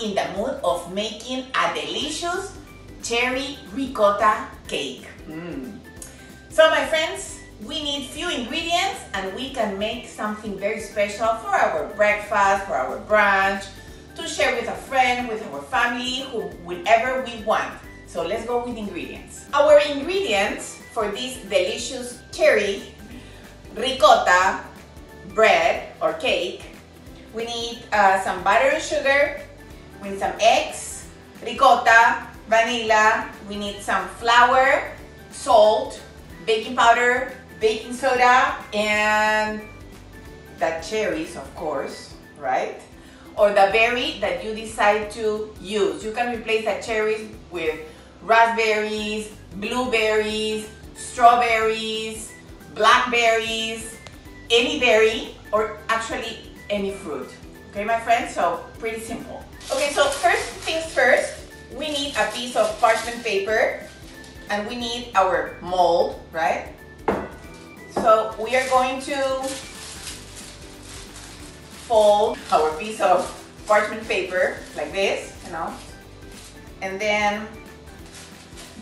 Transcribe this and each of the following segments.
in the mood of making a delicious cherry ricotta cake. So my friends, we need few ingredients and we can make something very special for our breakfast, for our brunch, to share with a friend, with our family, whoever we want. So let's go with ingredients. Our ingredients for this delicious cherry ricotta bread or cake, we need some butter and sugar, we need some eggs, ricotta, vanilla, we need some flour, salt, baking powder, baking soda, and the cherries, of course, right? Or the berry that you decide to use. You can replace the cherries with raspberries, blueberries, strawberries, blackberries, any berry, or actually any fruit. Okay, my friends, so pretty simple. Okay, so first things first, we need a piece of parchment paper and we need our mold, right? So we are going to fold our piece of parchment paper like this, you know, and then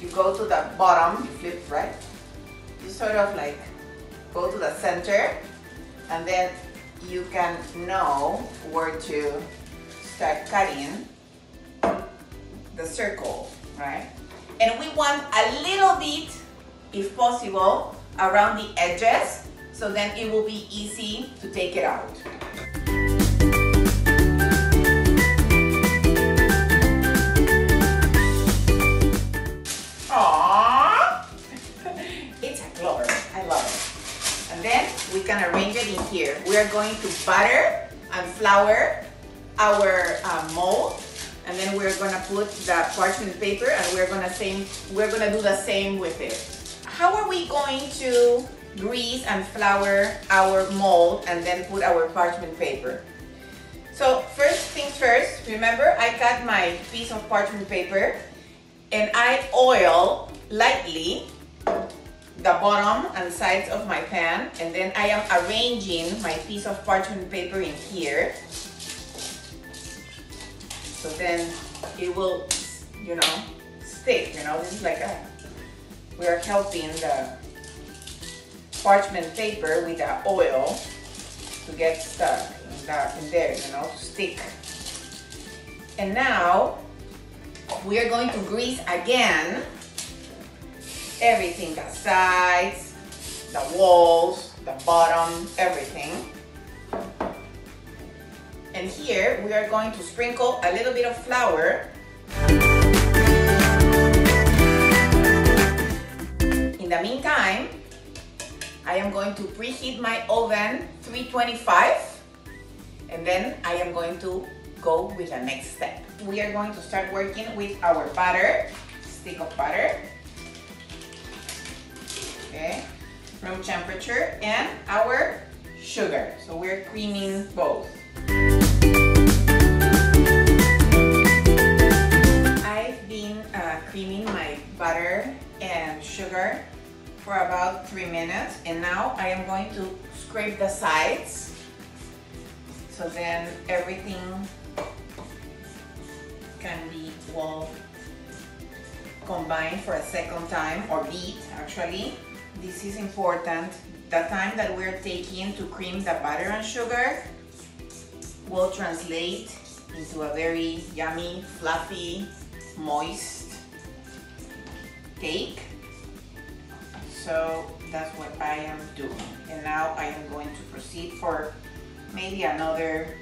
you go to the bottom, you flip, right? You sort of like go to the center and then you can know where to start cutting the circle, right? And we want a little bit, if possible, around the edges, so then it will be easy to take it out. Aww! It's a clover, I love it. And then we can arrange it in here. We are going to butter and flour our mold, and then we're gonna put the parchment paper and we're gonna do the same with it. How are we going to grease and flour our mold and then put our parchment paper? So first things first, remember I cut my piece of parchment paper and I oil lightly the bottom and sides of my pan, and then I am arranging my piece of parchment paper in here. So then it will, you know, stick, you know, this is like we are helping the parchment paper with the oil to get stuck in there, you know, to stick. And now we are going to grease again everything, the sides, the walls, the bottom, everything. And here we are going to sprinkle a little bit of flour. In the meantime, I am going to preheat my oven 325, and then I am going to go with the next step. We are going to start working with our butter, stick of butter, okay, room temperature, and our sugar. So we're creaming both. I've been creaming my butter and sugar for about 3 minutes, and now I am going to scrape the sides so then everything can be well combined for a second time, or beat actually. This is important. The time that we're taking to cream the butter and sugar will translate into a very yummy, fluffy, moist cake. So that's what I am doing. And now I am going to proceed for maybe another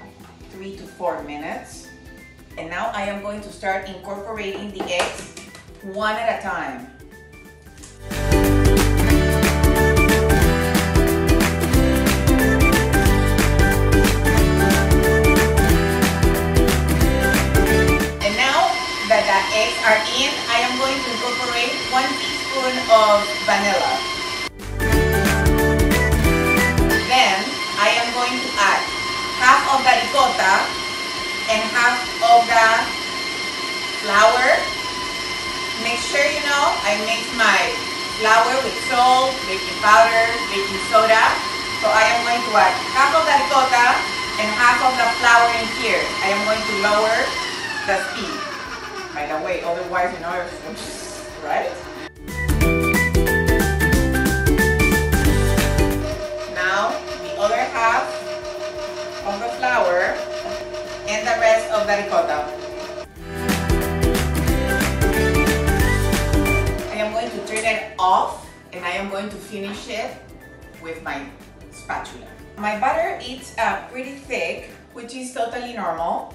3 to 4 minutes. And now I am going to start incorporating the eggs one at a time. And now that the eggs are in, I am going to incorporate 1 teaspoon of vanilla. Then I am going to add half of the ricotta and half of the flour. Make sure you know I mix my flour with salt, baking powder, baking soda. So I am going to add half of the ricotta and half of the flour in here. I am going to lower the speed. By the way, otherwise, you know, right? Now, the other half of the flour and the rest of the ricotta. I am going to turn it off and I am going to finish it with my spatula. My butter is pretty thick, which is totally normal.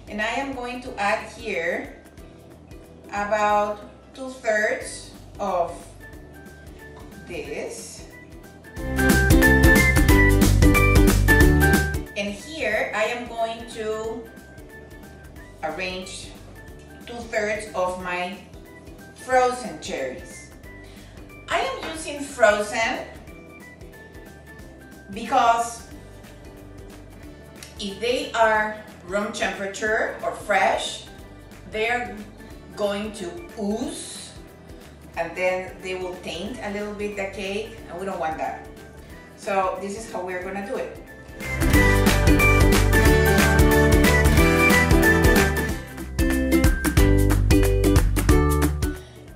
And I am going to add here about 2/3 of this. And here I am going to arrange 2/3 of my frozen cherries. I am using frozen because if they are room temperature or fresh, they're going to ooze and then they will taint a little bit the cake, and we don't want that. So this is how we're gonna do it.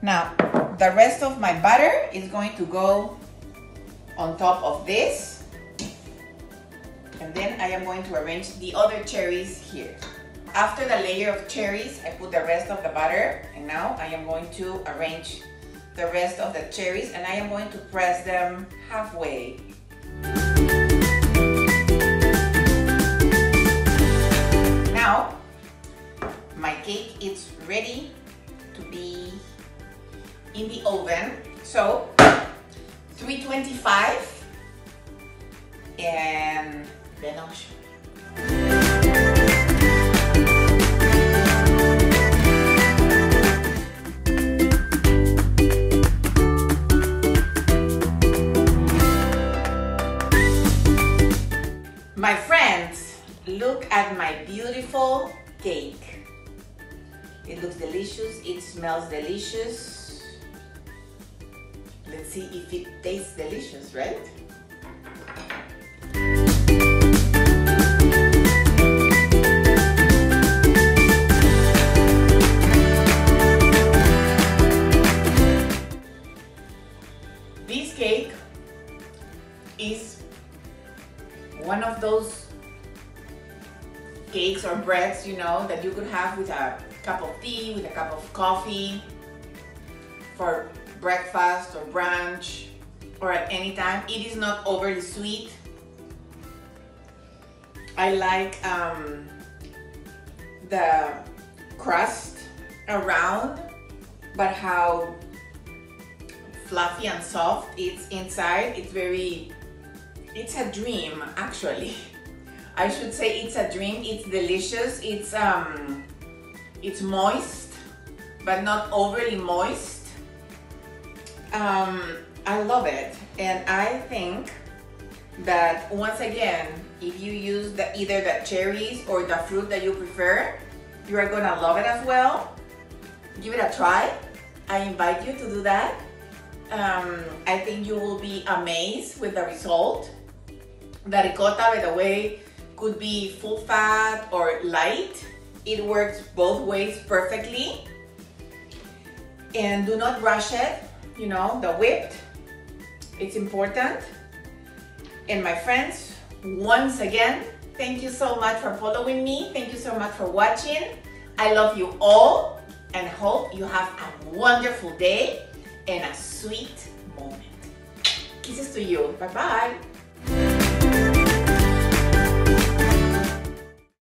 Now, the rest of my butter is going to go on top of this. And then I am going to arrange the other cherries here. After the layer of cherries, I put the rest of the butter. And now I am going to arrange the rest of the cherries and I am going to press them halfway. Now, my cake is ready to be in the oven. So, 325 and then I'll show you. My friends, look at my beautiful cake. It looks delicious, it smells delicious. Let's see if it tastes delicious, right? This cake is one of those cakes or breads, you know, that you could have with a cup of tea, with a cup of coffee, for breakfast or brunch, or at any time. It is not overly sweet. I like the crust around, but how fluffy and soft it's inside. It's a dream, actually. I should say it's a dream. It's delicious. It's moist, but not overly moist. I love it, and I think that once again, if you use either the cherries or the fruit that you prefer, you are gonna love it as well. Give it a try. I invite you to do that. I think you will be amazed with the result. The ricotta, by the way, could be full fat or light. It works both ways perfectly. And do not rush it, you know, the whipped, it's important. And my friends, once again, thank you so much for following me. Thank you so much for watching. I love you all and hope you have a wonderful day and a sweet moment. Kisses to you. Bye-bye.